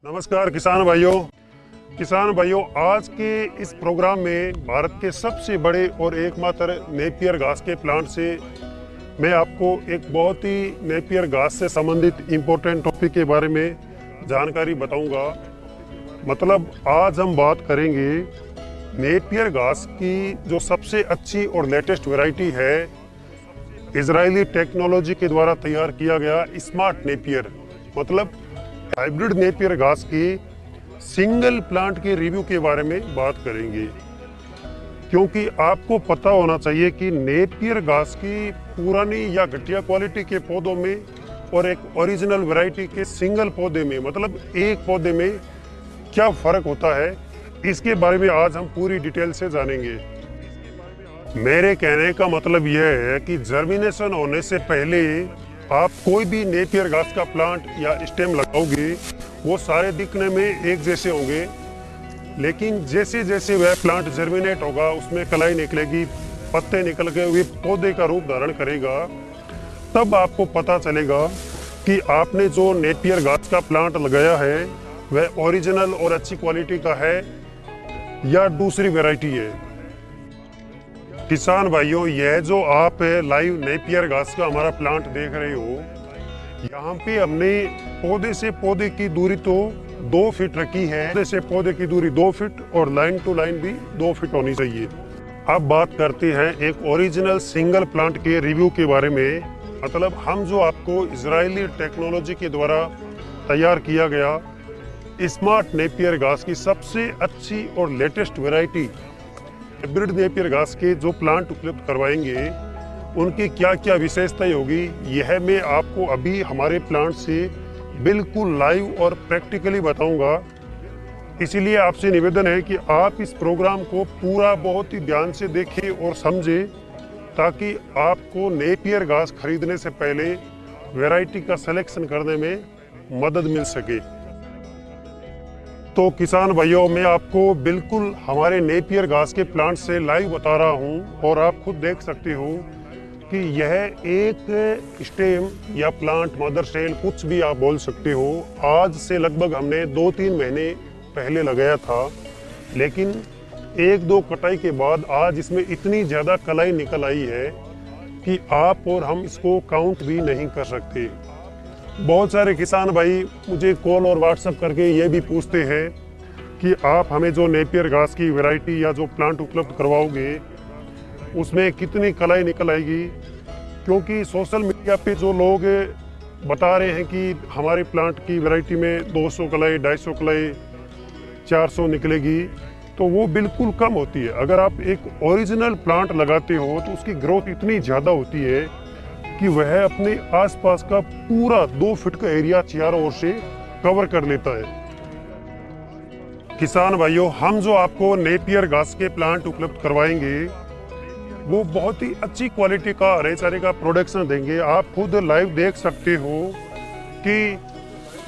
नमस्कार किसान भाइयों, आज के इस प्रोग्राम में भारत के सबसे बड़े और एकमात्र नेपियर घास के प्लांट से मैं आपको एक बहुत ही नेपियर घास से संबंधित इम्पोर्टेंट टॉपिक के बारे में जानकारी बताऊंगा। मतलब आज हम बात करेंगे नेपियर घास की जो सबसे अच्छी और लेटेस्ट वैरायटी है, इजरायली टेक्नोलॉजी के द्वारा तैयार किया गया स्मार्ट नेपियर, मतलब हाइब्रिड नेपियर घास की सिंगल प्लांट के रिव्यू के बारे में बात करेंगे। क्योंकि आपको पता होना चाहिए कि नेपियर घास की पुरानी या घटिया क्वालिटी के पौधों में और एक ओरिजिनल वैरायटी के सिंगल पौधे में, मतलब एक पौधे में क्या फर्क होता है, इसके बारे में आज हम पूरी डिटेल से जानेंगे। मेरे कहने का मतलब यह है कि जर्मिनेशन होने से पहले आप कोई भी नेपियर घास का प्लांट या स्टेम लगाओगे, वो सारे दिखने में एक जैसे होंगे, लेकिन जैसे जैसे वह प्लांट जर्मिनेट होगा, उसमें कलाई निकलेगी, पत्ते निकल के वे पौधे का रूप धारण करेगा, तब आपको पता चलेगा कि आपने जो नेपियर घास का प्लांट लगाया है वह ओरिजिनल और अच्छी क्वालिटी का है या दूसरी वैरायटी है। किसान भाइयों, यह जो आप लाइव नेपियर घास का हमारा प्लांट देख रहे हो, यहाँ पे हमने पौधे से पौधे की दूरी तो 2 फीट रखी है। पौधे से पौधे की दूरी 2 फीट और लाइन टू लाइन भी 2 फीट होनी चाहिए। अब बात करते हैं एक ओरिजिनल सिंगल प्लांट के रिव्यू के बारे में। मतलब हम जो आपको इजरायली टेक्नोलॉजी के द्वारा तैयार किया गया स्मार्ट नेपियर घास की सबसे अच्छी और लेटेस्ट वैरायटी हाइब्रिड नेपियर घास के जो प्लांट उपलब्ध करवाएंगे, उनकी क्या क्या विशेषताएं होगी, यह मैं आपको अभी हमारे प्लांट से बिल्कुल लाइव और प्रैक्टिकली बताऊंगा। इसीलिए आपसे निवेदन है कि आप इस प्रोग्राम को पूरा बहुत ही ध्यान से देखें और समझें, ताकि आपको नेपियर घास खरीदने से पहले वैरायटी का सिलेक्शन करने में मदद मिल सके। तो किसान भाइयों, मैं आपको बिल्कुल हमारे नेपियर घास के प्लांट से लाइव बता रहा हूं और आप खुद देख सकते हो कि यह एक स्टेम या प्लांट, मदर सेल, कुछ भी आप बोल सकते हो, आज से लगभग हमने 2-3 महीने पहले लगाया था, लेकिन 1-2 कटाई के बाद आज इसमें इतनी ज़्यादा कलाई निकल आई है कि आप और हम इसको काउंट भी नहीं कर सकते। बहुत सारे किसान भाई मुझे कॉल और व्हाट्सएप करके ये भी पूछते हैं कि आप हमें जो नेपियर घास की वैरायटी या जो प्लांट उपलब्ध करवाओगे उसमें कितनी कलाई निकल आएगी। क्योंकि सोशल मीडिया पे जो लोग बता रहे हैं कि हमारे प्लांट की वैरायटी में 200 कलाई, 250 कलाई, 400 निकलेगी, तो वो बिल्कुल कम होती है। अगर आप एक ओरिजिनल प्लांट लगाते हो तो उसकी ग्रोथ इतनी ज़्यादा होती है कि वह अपने आसपास का पूरा 2 फीट का एरिया चारों ओर से कवर कर लेता है। किसान भाइयों, हम जो आपको नेपियर घास के प्लांट उपलब्ध करवाएंगे वो बहुत ही अच्छी क्वालिटी का हरे चारे का प्रोडक्शन देंगे। आप खुद लाइव देख सकते हो कि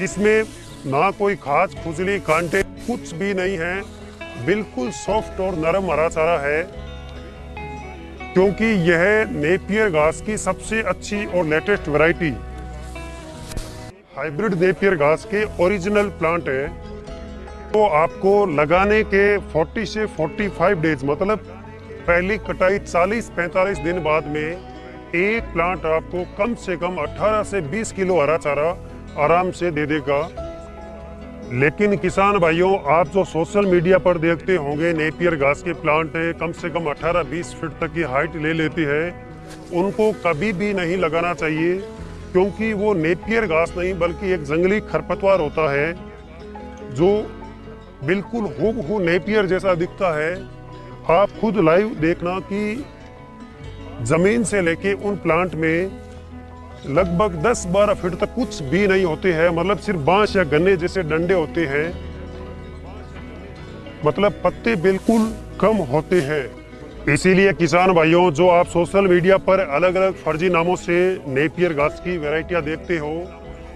इसमें ना कोई खास खुजली, कांटे कुछ भी नहीं है, बिल्कुल सॉफ्ट और नरम हरा चारा है। क्योंकि यह नेपियर घास की सबसे अच्छी और लेटेस्ट वैरायटी हाइब्रिड नेपियर घास के ओरिजिनल प्लांट है, तो आपको लगाने के 40 से 45 डेज, मतलब पहली कटाई 40-45 दिन बाद में एक प्लांट आपको कम से कम 18 से 20 किलो हरा चारा आराम से दे देगा। लेकिन किसान भाइयों, आप जो सोशल मीडिया पर देखते होंगे नेपियर घास के प्लांट कम से कम 18-20 फीट तक की हाइट ले लेती है, उनको कभी भी नहीं लगाना चाहिए। क्योंकि वो नेपियर घास नहीं बल्कि एक जंगली खरपतवार होता है जो बिल्कुल हूबहू नेपियर जैसा दिखता है। आप खुद लाइव देखना कि जमीन से लेके उन प्लांट में लगभग 10-12 फीट तक कुछ भी नहीं होते हैं, मतलब सिर्फ बांस या गन्ने जैसे डंडे होते हैं, मतलब पत्ते बिल्कुल कम होते हैं। इसीलिए किसान भाइयों, जो आप सोशल मीडिया पर अलग अलग फर्जी नामों से नेपियर घास की वैरायटियां देखते हो,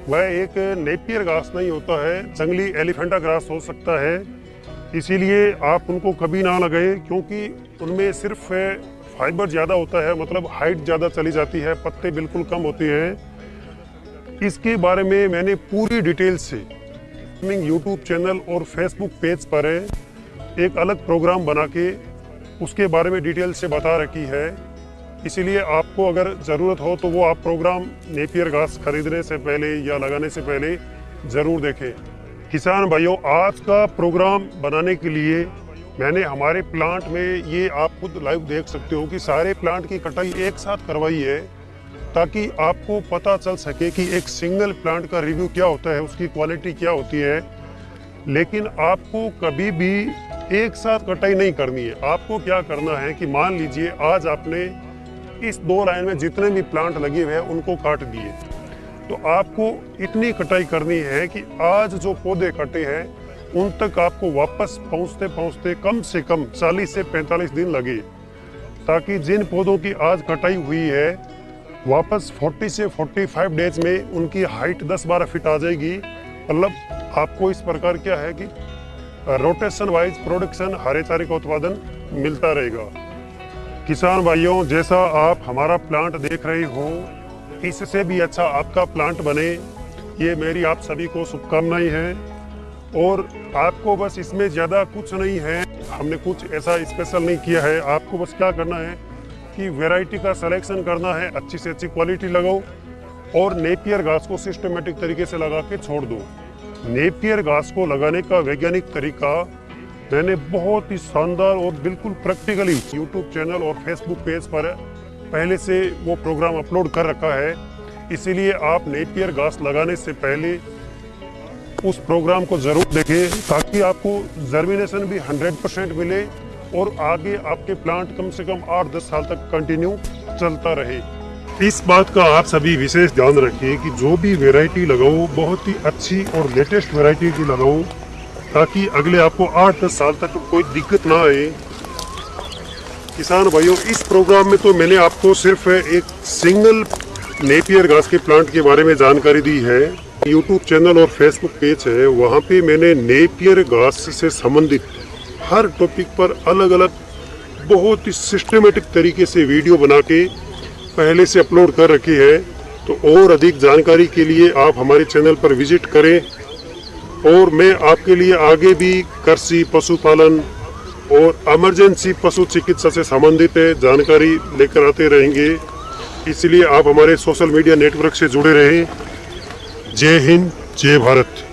वह एक नेपियर घास नहीं होता है, जंगली एलिफेंटा ग्रास हो सकता है। इसीलिए आप उनको कभी ना लगाएं, क्योंकि उनमें सिर्फ फाइबर ज़्यादा होता है, मतलब हाइट ज़्यादा चली जाती है, पत्ते बिल्कुल कम होते हैं। इसके बारे में मैंने पूरी डिटेल से यूट्यूब चैनल और फेसबुक पेज पर एक अलग प्रोग्राम बना के उसके बारे में डिटेल से बता रखी है। इसीलिए आपको अगर ज़रूरत हो तो वो आप प्रोग्राम नेपियर घास खरीदने से पहले या लगाने से पहले ज़रूर देखें। किसान भाइयों, आज का प्रोग्राम बनाने के लिए मैंने हमारे प्लांट में, ये आप खुद लाइव देख सकते हो कि सारे प्लांट की कटाई एक साथ करवाई है, ताकि आपको पता चल सके कि एक सिंगल प्लांट का रिव्यू क्या होता है, उसकी क्वालिटी क्या होती है। लेकिन आपको कभी भी एक साथ कटाई नहीं करनी है। आपको क्या करना है कि मान लीजिए आज आपने इस 2 लाइन में जितने भी प्लांट लगे हुए हैं उनको काट दिए, तो आपको इतनी कटाई करनी है कि आज जो पौधे कटे हैं उन तक आपको वापस पहुंचते पहुंचते कम से कम 40 से 45 दिन लगे, ताकि जिन पौधों की आज कटाई हुई है वापस 40 से 45 डेज में उनकी हाइट 10-12 फीट आ जाएगी। मतलब आपको इस प्रकार क्या है कि रोटेशन वाइज प्रोडक्शन, हरे चारे का उत्पादन मिलता रहेगा। किसान भाइयों, जैसा आप हमारा प्लांट देख रहे हो, इससे भी अच्छा आपका प्लांट बने, ये मेरी आप सभी को शुभकामनाएं हैं। और आपको बस इसमें ज़्यादा कुछ नहीं है, हमने कुछ ऐसा स्पेशल नहीं किया है। आपको बस क्या करना है कि वैरायटी का सिलेक्शन करना है, अच्छी से अच्छी क्वालिटी लगाओ और नेपियर घास को सिस्टमेटिक तरीके से लगा के छोड़ दो। नेपियर घास को लगाने का वैज्ञानिक तरीका मैंने बहुत ही शानदार और बिल्कुल प्रैक्टिकली यूट्यूब चैनल और फेसबुक पेज पर पहले से वो प्रोग्राम अपलोड कर रखा है। इसीलिए आप नेपियर घास लगाने से पहले उस प्रोग्राम को ज़रूर देखें, ताकि आपको जर्मिनेशन भी 100% मिले और आगे आपके प्लांट कम से कम 8-10 साल तक कंटिन्यू चलता रहे। इस बात का आप सभी विशेष ध्यान रखिए कि जो भी वैरायटी लगाओ बहुत ही अच्छी और लेटेस्ट वैरायटी की लगाओ, ताकि अगले आपको 8-10 साल तक कोई दिक्कत ना आए। किसान भाइयों, इस प्रोग्राम में तो मैंने आपको सिर्फ एक सिंगल नेपियर घास के प्लांट के बारे में जानकारी दी है। यूट्यूब चैनल और फेसबुक पेज है, वहाँ पे मैंने नेपियर घास से संबंधित हर टॉपिक पर अलग अलग बहुत ही सिस्टमेटिक तरीके से वीडियो बना के पहले से अपलोड कर रखी है। तो और अधिक जानकारी के लिए आप हमारे चैनल पर विजिट करें, और मैं आपके लिए आगे भी कृषि, पशुपालन और इमरजेंसी पशु चिकित्सा से संबंधित जानकारी लेकर आते रहेंगे। इसलिए आप हमारे सोशल मीडिया नेटवर्क से जुड़े रहें। जय हिंद, जय भारत।